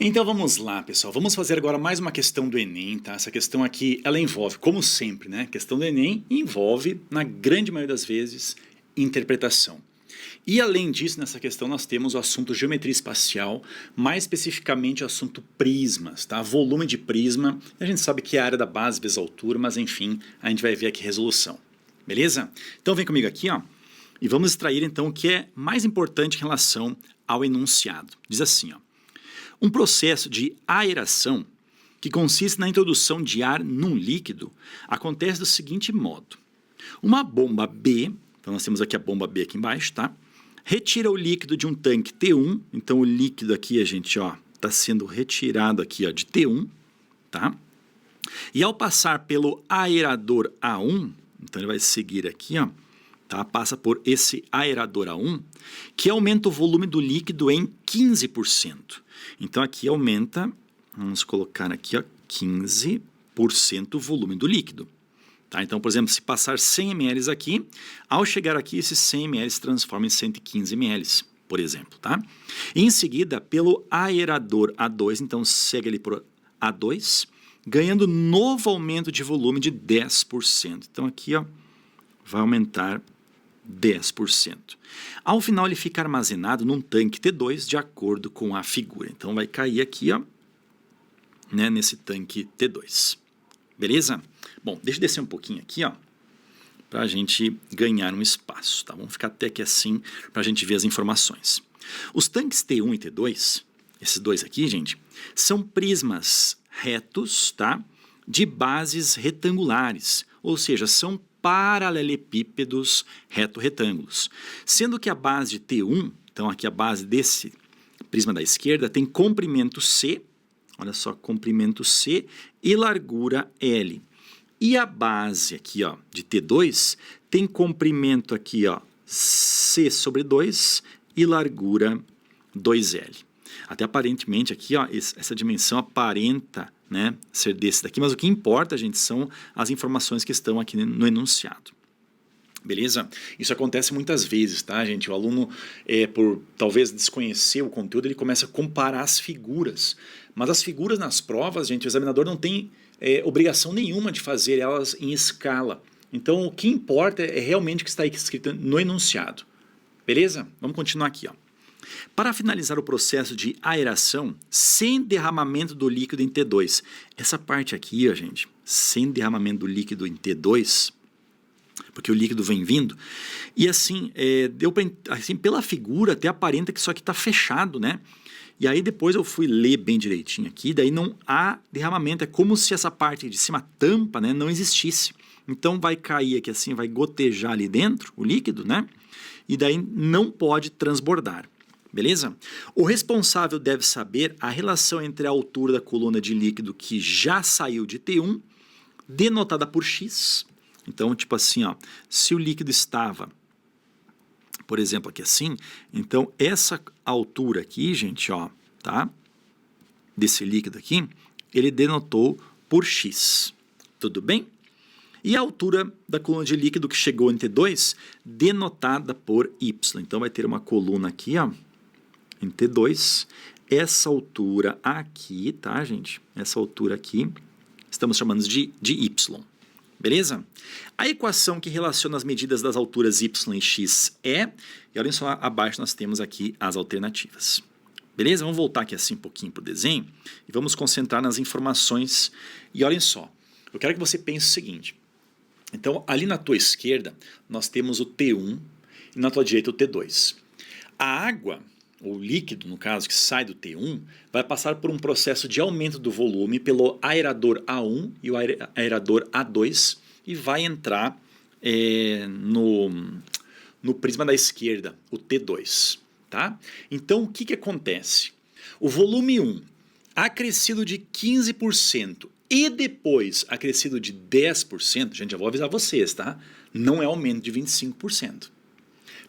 Então vamos lá, pessoal. Vamos fazer agora mais uma questão do Enem, tá? Essa questão aqui, ela envolve, como sempre, né? A questão do Enem envolve, na grande maioria das vezes, interpretação. E além disso, nessa questão nós temos o assunto geometria espacial, mais especificamente o assunto prismas, tá? Volume de prisma, a gente sabe que é a área da base vezes a altura, mas enfim, a gente vai ver aqui a resolução. Beleza? Então vem comigo aqui, ó, e vamos extrair então o que é mais importante em relação ao enunciado. Diz assim, ó: um processo de aeração, que consiste na introdução de ar num líquido, acontece do seguinte modo. Uma bomba B, então nós temos aqui a bomba B aqui embaixo, tá? Retira o líquido de um tanque T1, então o líquido aqui, a gente, ó, está sendo retirado aqui, ó, de T1, tá? E ao passar pelo aerador A1, então ele vai seguir aqui, ó, tá? Passa por esse aerador A1, que aumenta o volume do líquido em 15%. Então aqui aumenta, vamos colocar aqui, ó, 15% o volume do líquido. Tá? Então, por exemplo, se passar 100 ml aqui, ao chegar aqui, esses 100 ml se transformam em 115 ml, por exemplo. Tá? E em seguida, pelo aerador A2, então segue ali por A2, ganhando novo aumento de volume de 10%. Então aqui, ó, vai aumentar 10%. Ao final ele fica armazenado num tanque T2 de acordo com a figura. Então vai cair aqui, ó, né, nesse tanque T2. Beleza? Bom, deixa eu descer um pouquinho aqui, ó, para a gente ganhar um espaço, tá? Vamos ficar até aqui assim para a gente ver as informações. Os tanques T1 e T2, esses dois aqui, gente, são prismas retos, tá? De bases retangulares, ou seja, são paralelepípedos reto-retângulos. Sendo que a base de T1, então aqui a base desse prisma da esquerda, tem comprimento C, olha só, comprimento C e largura L. E a base aqui, ó, de T2 tem comprimento aqui, ó, C sobre 2 e largura 2L. Até aparentemente aqui, ó, essa dimensão aparenta, né, ser desse daqui, mas o que importa, gente, são as informações que estão aqui no enunciado. Beleza? Isso acontece muitas vezes, tá, gente? O aluno, por talvez desconhecer o conteúdo, ele começa a comparar as figuras. Mas as figuras nas provas, gente, o examinador não tem obrigação nenhuma de fazer elas em escala. Então, o que importa é realmente o que está escrito no enunciado. Beleza? Vamos continuar aqui, ó. Para finalizar o processo de aeração, sem derramamento do líquido em T2. Essa parte aqui, ó, gente, sem derramamento do líquido em T2, porque o líquido vem vindo, e assim, deu pra, assim, pela figura até aparenta que isso aqui está fechado, né? E aí depois eu fui ler bem direitinho aqui, daí não há derramamento, é como se essa parte de cima, a tampa, né, não existisse. Então vai cair aqui assim, vai gotejar ali dentro o líquido, né? E daí não pode transbordar. Beleza? O responsável deve saber a relação entre a altura da coluna de líquido que já saiu de T1, denotada por X. Então, tipo assim, ó, se o líquido estava, por exemplo, aqui assim, então essa altura aqui, gente, ó, tá? Desse líquido aqui, ele denotou por X. Tudo bem? E a altura da coluna de líquido que chegou em T2, denotada por Y. Então vai ter uma coluna aqui, ó, em T2, essa altura aqui, tá, gente? Essa altura aqui, estamos chamando de Y. Beleza? A equação que relaciona as medidas das alturas y e x é, e olhem só, abaixo nós temos aqui as alternativas. Beleza? Vamos voltar aqui assim um pouquinho para o desenho e vamos concentrar nas informações. E olhem só, eu quero que você pense o seguinte. Então, ali na tua esquerda, nós temos o T1 e na tua direita o T2. A água, o líquido, no caso, que sai do T1, vai passar por um processo de aumento do volume pelo aerador A1 e o aerador A2 e vai entrar no prisma da esquerda, o T2. Tá? Então, o que acontece? O volume 1 acrescido de 15% e depois acrescido de 10%, gente, eu vou avisar vocês, tá? Não é aumento de 25%.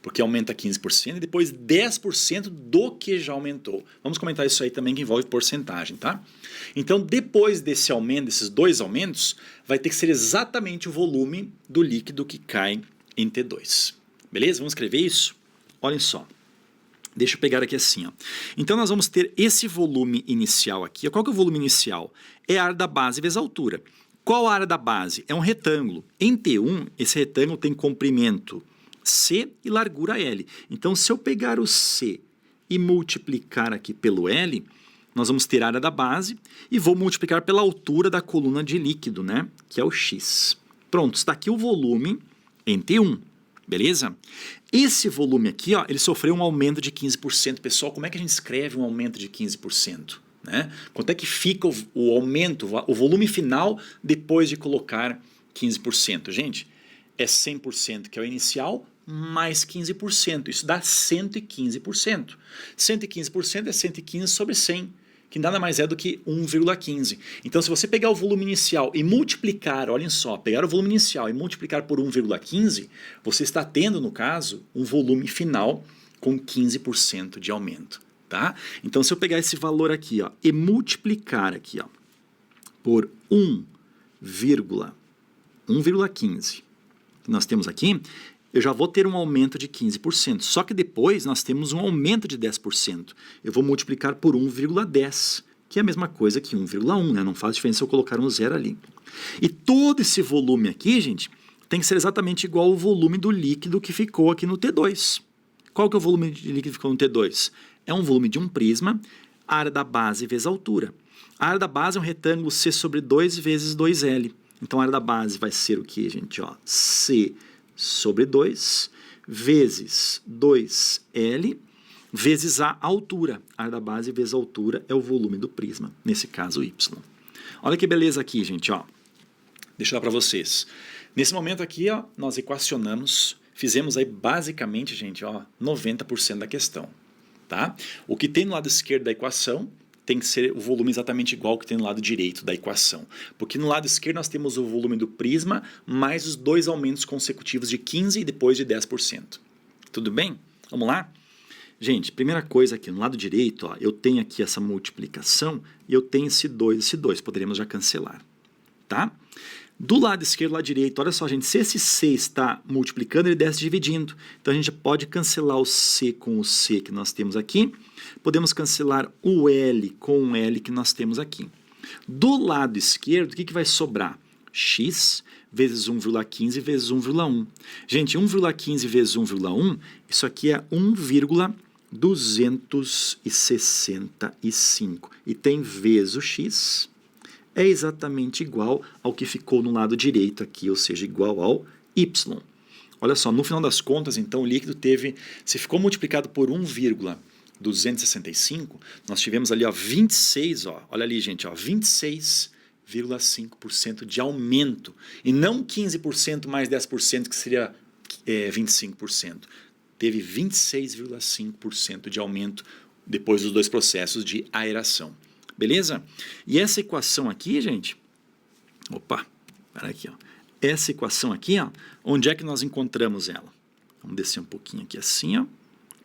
Porque aumenta 15% e depois 10% do que já aumentou. Vamos comentar isso aí também, que envolve porcentagem, tá? Então, depois desse aumento, desses dois aumentos, vai ter que ser exatamente o volume do líquido que cai em T2. Beleza? Vamos escrever isso? Olhem só. Deixa eu pegar aqui assim, ó. Então nós vamos ter esse volume inicial aqui. Qual que é o volume inicial? É a área da base vezes a altura. Qual a área da base? É um retângulo. Em T1, esse retângulo tem comprimento C e largura L. Então, se eu pegar o C e multiplicar aqui pelo L, nós vamos ter a área da base e vou multiplicar pela altura da coluna de líquido, né? Que é o X. Pronto, está aqui o volume em T1. Beleza? Esse volume aqui, ó, ele sofreu um aumento de 15%. Pessoal, como é que a gente escreve um aumento de 15%? Né? Quanto é que fica o aumento, o volume final, depois de colocar 15%? Gente, é 100%, que é o inicial, mais 15%. Isso dá 115%. 115% é 115 sobre 100, que nada mais é do que 1,15. Então, se você pegar o volume inicial e multiplicar, olhem só, pegar o volume inicial e multiplicar por 1,15, você está tendo, no caso, um volume final com 15% de aumento. Tá? Então, se eu pegar esse valor aqui, ó, e multiplicar aqui, ó, por 1,15 que nós temos aqui, eu já vou ter um aumento de 15%. Só que depois nós temos um aumento de 10%. Eu vou multiplicar por 1,10, que é a mesma coisa que 1,1, né? Não faz diferença eu colocar um zero ali. E todo esse volume aqui, gente, tem que ser exatamente igual ao volume do líquido que ficou aqui no T2. Qual que é o volume de líquido que ficou no T2? É um volume de um prisma, área da base vezes a altura. A área da base é um retângulo C sobre 2 vezes 2L. Então, a área da base vai ser o que, gente? Ó, C sobre 2 vezes 2L vezes a altura. A área da base vezes a altura é o volume do prisma, nesse caso Y. Olha que beleza aqui, gente. Ó. Deixa eu dar para vocês. Nesse momento aqui, ó, nós equacionamos, fizemos aí basicamente, gente, ó, 90% da questão. Tá? O que tem no lado esquerdo da equação tem que ser o volume exatamente igual ao que tem no lado direito da equação. Porque no lado esquerdo nós temos o volume do prisma mais os dois aumentos consecutivos de 15% e depois de 10%. Tudo bem? Vamos lá? Gente, primeira coisa aqui, no lado direito, ó, eu tenho aqui essa multiplicação e eu tenho esse 2, poderíamos já cancelar. Tá? Do lado esquerdo, lado direito, olha só, gente, se esse C está multiplicando, ele desce dividindo. Então, a gente pode cancelar o C com o C que nós temos aqui. Podemos cancelar o L com o L que nós temos aqui. Do lado esquerdo, o que vai sobrar? X vezes 1,15 vezes 1,1. Gente, 1,15 vezes 1,1, isso aqui é 1,265. E tem vezes o X, é exatamente igual ao que ficou no lado direito aqui, ou seja, igual ao Y. Olha só, no final das contas, então, o líquido teve, se ficou multiplicado por 1,265, nós tivemos ali, ó, 26, ó, olha ali, gente, ó, 26,5% de aumento, e não 15% mais 10%, que seria 25%. Teve 26,5% de aumento depois dos dois processos de aeração. Beleza? E essa equação aqui, gente, opa, para aqui, ó. Essa equação aqui, ó, onde é que nós encontramos ela? Vamos descer um pouquinho aqui assim, ó.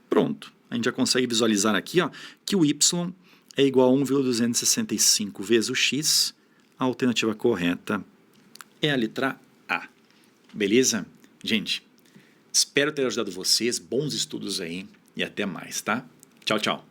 Pronto. A gente já consegue visualizar aqui, ó, que o Y é igual a 1,265 vezes o X. A alternativa correta é a letra A. Beleza? Gente, espero ter ajudado vocês. Bons estudos aí e até mais, tá? Tchau, tchau.